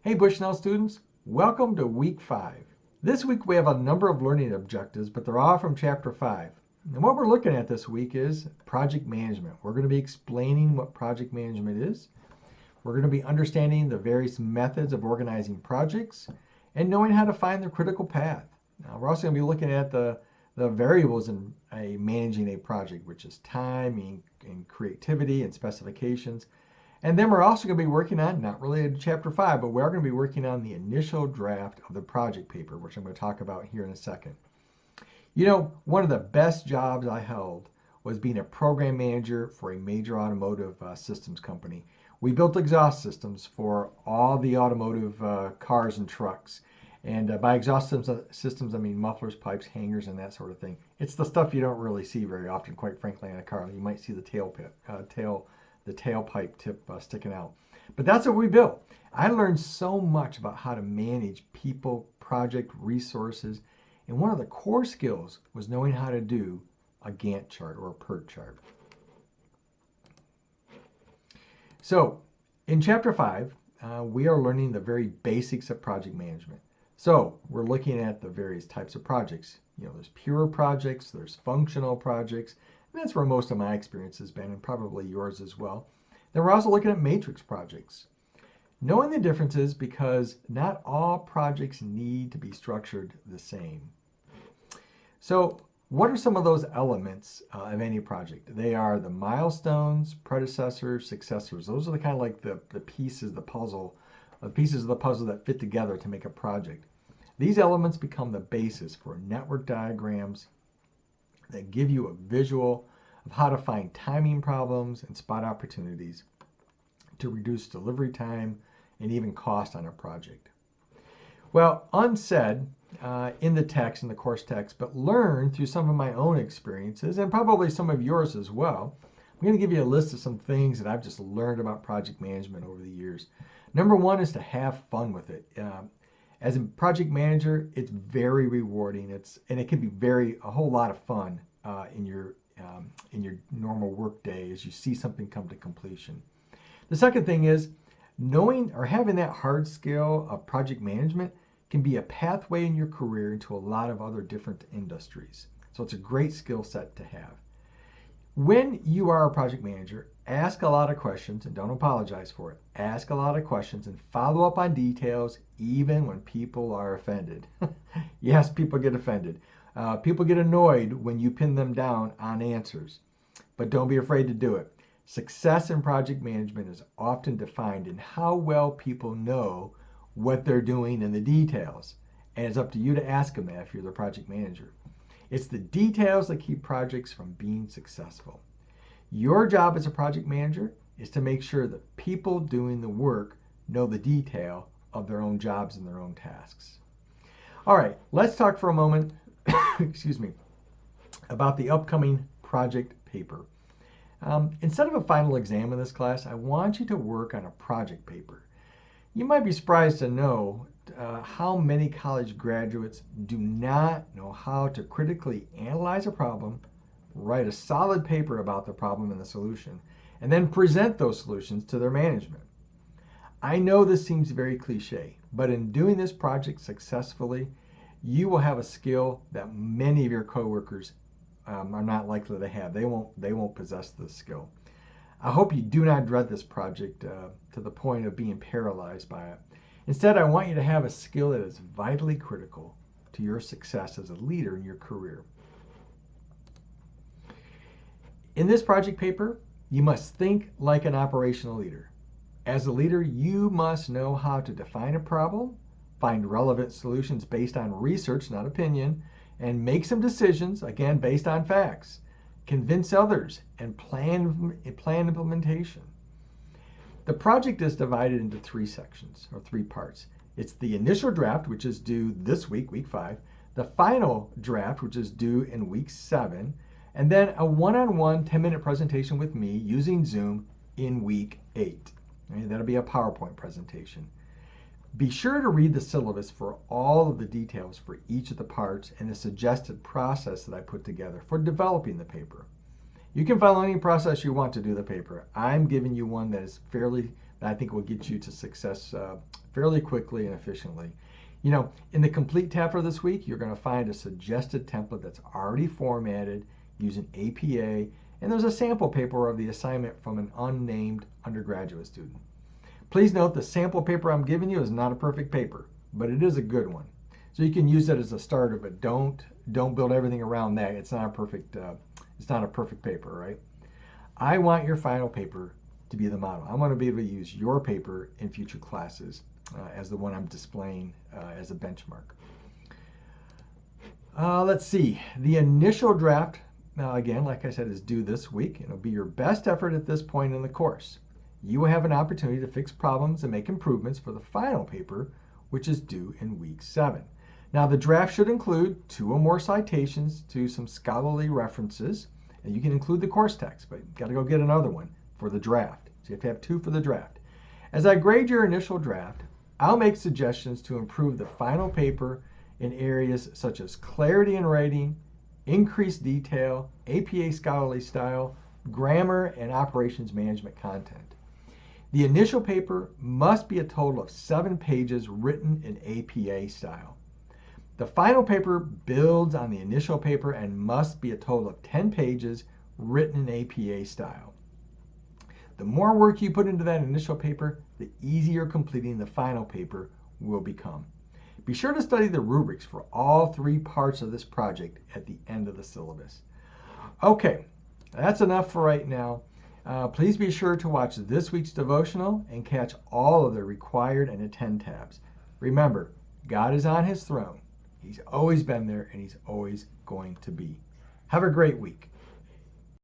Hey Bushnell students, welcome to week 5. This week we have a number of learning objectives, but they're all from chapter 5. And what we're looking at this week is project management. We're going to be explaining what project management is. We're going to be understanding the various methods of organizing projects and knowing how to find the critical path. Now, we're also going to be looking at the variables in managing a project, which is time and creativity and specifications. And then we're also going to be working on, not related to chapter 5, but we're going to be working on the initial draft of the project paper, which I'm going to talk about here in a second. You know, one of the best jobs I held was being a program manager for a major automotive systems company. We built exhaust systems for all the automotive cars and trucks. And by exhaust systems, I mean mufflers, pipes, hangers, and that sort of thing. It's the stuff you don't really see very often, quite frankly, in a car. You might see the tailpipe tip sticking out. But that's what we built. I learned so much about how to manage people, project, resources, and one of the core skills was knowing how to do a Gantt chart or a PERT chart. So in chapter 5, we are learning the very basics of project management. So we're looking at the various types of projects. You know, there's pure projects, there's functional projects, and that's where most of my experience has been, and probably yours as well. Then we're also looking at matrix projects. Knowing the differences because not all projects need to be structured the same. So what are some of those elements of any project? They are the milestones, predecessors, successors. Those are the kind of like the pieces of the puzzle that fit together to make a project. These elements become the basis for network diagrams that give you a visual of how to find timing problems and spot opportunities to reduce delivery time and even cost on a project. Well, unsaid in the text, in the course text, but learned through some of my own experiences and probably some of yours as well. I'm going to give you a list of some things that I've just learned about project management over the years. Number one is to have fun with it. As a project manager, it's very rewarding. And it can be a whole lot of fun in your normal work day as you see something come to completion. The second thing is knowing or having that hard skill of project management can be a pathway in your career into a lot of other different industries. So it's a great skill set to have. When you are a project manager, ask a lot of questions and don't apologize for it. Ask a lot of questions and follow up on details even when people are offended. Yes, people get offended. People get annoyed when you pin them down on answers, but don't be afraid to do it. Success in project management is often defined in how well people know what they're doing in the details, and it's up to you to ask them that if you're the project manager. It's the details that keep projects from being successful. Your job as a project manager is to make sure that people doing the work know the detail of their own jobs and their own tasks. All right, let's talk for a moment, excuse me, about the upcoming project paper. Instead of a final exam in this class, I want you to work on a project paper. You might be surprised to know how many college graduates do not know how to critically analyze a problem, write a solid paper about the problem and the solution, and then present those solutions to their management. I know this seems very cliche, but in doing this project successfully, you will have a skill that many of your coworkers are not likely to have. They won't possess this skill. I hope you do not dread this project to the point of being paralyzed by it. Instead, I want you to have a skill that is vitally critical to your success as a leader in your career. In this project paper, you must think like an operational leader. As a leader, you must know how to define a problem, find relevant solutions based on research, not opinion, and make some decisions, again, based on facts. Convince others and plan implementation. The project is divided into 3 sections or 3 parts. It's the initial draft, which is due this week, week 5, the final draft, which is due in week 7, and then a one-on-one 10-minute presentation with me using Zoom in week 8. Okay, that'll be a PowerPoint presentation. Be sure to read the syllabus for all of the details for each of the parts and the suggested process that I put together for developing the paper. You can follow any process you want to do the paper. I'm giving you one that is fairly that I think will get you to success fairly quickly and efficiently. You know, in the complete tab for this week, you're going to find a suggested template that's already formatted using APA, and there's a sample paper of the assignment from an unnamed undergraduate student. Please note the sample paper I'm giving you is not a perfect paper, but it is a good one. So you can use that as a starter, but don't build everything around that. It's not a perfect paper, right? I want your final paper to be the model. I want to be able to use your paper in future classes as the one I'm displaying as a benchmark. Let's see. The initial draft, now again, like I said, is due this week. It'll be your best effort at this point in the course. You will have an opportunity to fix problems and make improvements for the final paper, which is due in week 7. Now, the draft should include 2 or more citations to some scholarly references, and you can include the course text, but you've got to go get another one for the draft. So you have to have 2 for the draft. As I grade your initial draft, I'll make suggestions to improve the final paper in areas such as clarity in writing, increased detail, APA scholarly style, grammar, and operations management content. The initial paper must be a total of 7 pages written in APA style. The final paper builds on the initial paper and must be a total of 10 pages written in APA style. The more work you put into that initial paper, the easier completing the final paper will become. Be sure to study the rubrics for all 3 parts of this project at the end of the syllabus. Okay, that's enough for right now. Please be sure to watch this week's devotional and catch all of the required and attend tabs. Remember, God is on his throne. He's always been there and he's always going to be. Have a great week.